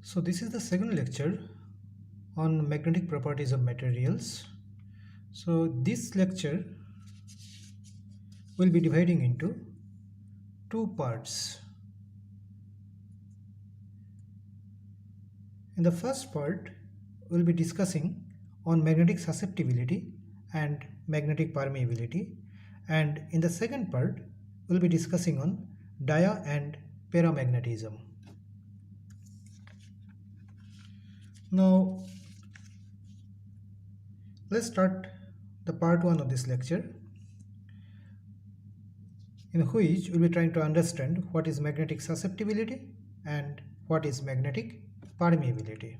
So this is the second lecture on magnetic properties of materials. So this lecture will be dividing into two parts. In the first part, we'll be discussing on magnetic susceptibility and magnetic permeability, and in the second part, we'll be discussing on dia and paramagnetism. Now, let's start the part 1 of this lecture, in which we'll be trying to understand what is magnetic susceptibility and what is magnetic permeability.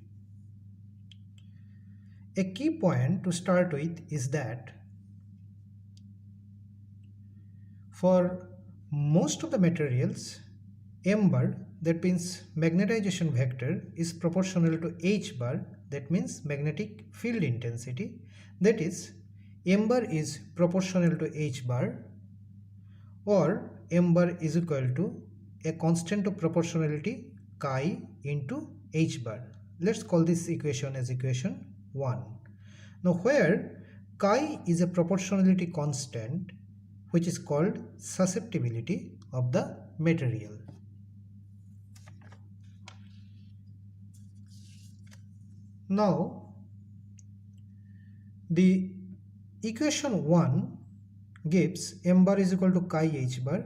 A key point to start with is that for most of the materials, m bar, that means magnetization vector, is proportional to h bar, that means magnetic field intensity. That is, m bar is proportional to h bar, or m bar is equal to a constant of proportionality chi into h bar. Let's call this equation as equation 1. Now, where chi is a proportionality constant which is called susceptibility of the material. Now, the equation 1 gives m bar is equal to chi h bar,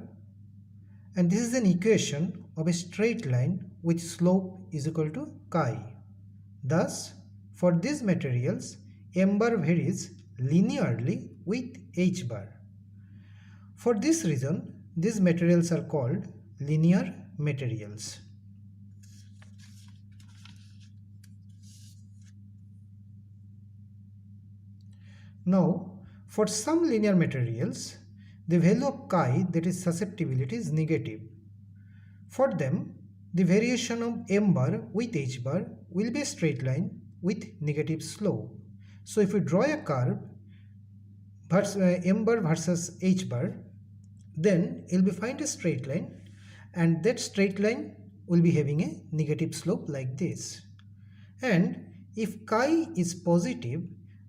and this is an equation of a straight line with slope is equal to chi. Thus, for these materials, m bar varies linearly with h bar. For this reason, these materials are called linear materials. Now, for some linear materials, the value of chi, that is susceptibility, is negative. For them, the variation of m bar with h bar will be a straight line with negative slope. So if we draw a curve m bar versus h bar, then it will be find a straight line, and that straight line will be having a negative slope like this. And if chi is positive,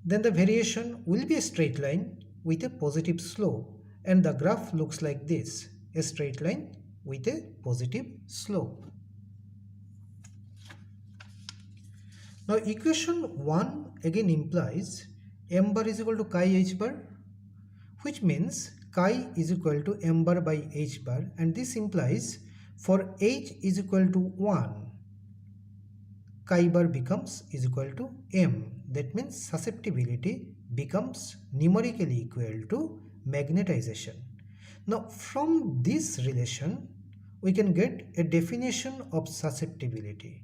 then the variation will be a straight line with a positive slope, and the graph looks like this, a straight line with a positive slope. Now, equation 1 again implies m bar is equal to chi h bar, which means chi is equal to m bar by h bar, and this implies for h is equal to 1, chi bar becomes is equal to m. That means susceptibility becomes numerically equal to magnetization. Now, from this relation, we can get a definition of susceptibility.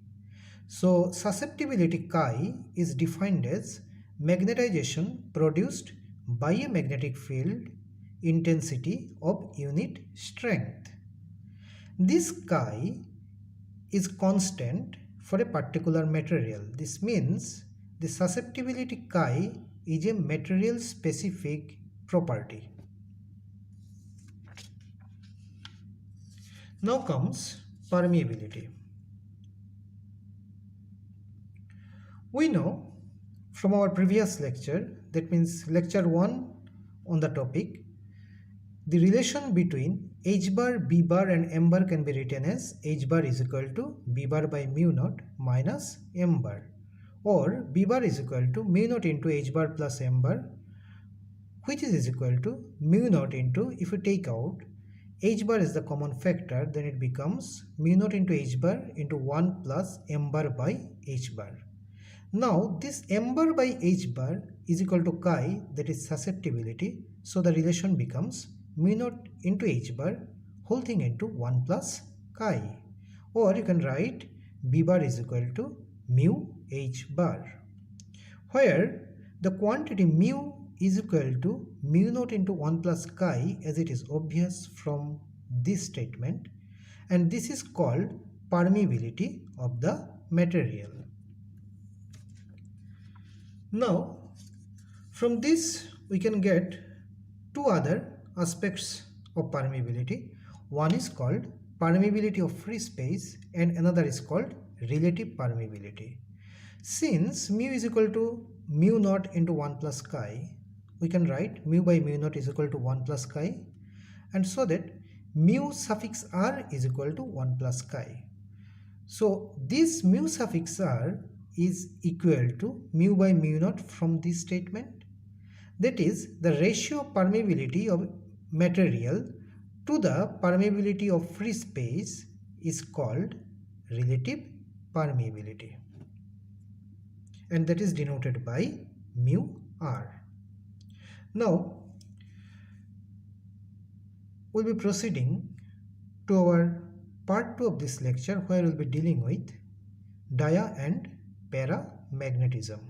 So, susceptibility chi is defined as magnetization produced by a magnetic field intensity of unit strength. This chi is constant for a particular material. This means the susceptibility chi is a material specific property. Now comes permeability. We know from our previous lecture, that means lecture 1 on the topic, the relation between h bar, b bar and m bar can be written as h bar is equal to b bar by mu naught minus m bar, or b bar is equal to mu naught into h bar plus m bar, which is equal to mu naught into, if you take out h bar is the common factor, then it becomes mu naught into h bar into 1 plus m bar by h bar. Now, this m bar by h bar is equal to chi, that is susceptibility, so the relation becomes mu naught into h bar whole thing into 1 plus chi, or you can write b bar is equal to mu h bar, where the quantity mu is equal to mu naught into 1 plus chi, as it is obvious from this statement, and this is called permeability of the material. Now, from this we can get two other aspects of permeability. One is called permeability of free space and another is called relative permeability. Since mu is equal to mu naught into 1 plus chi, we can write mu by mu naught is equal to 1 plus chi, and so that mu suffix r is equal to 1 plus chi. So this mu suffix r is equal to mu by mu naught from this statement. That is, the ratio of permeability of material to the permeability of free space is called relative permeability, and that is denoted by mu r. Now we'll be proceeding to our part 2 of this lecture, where we'll be dealing with dia and paramagnetism.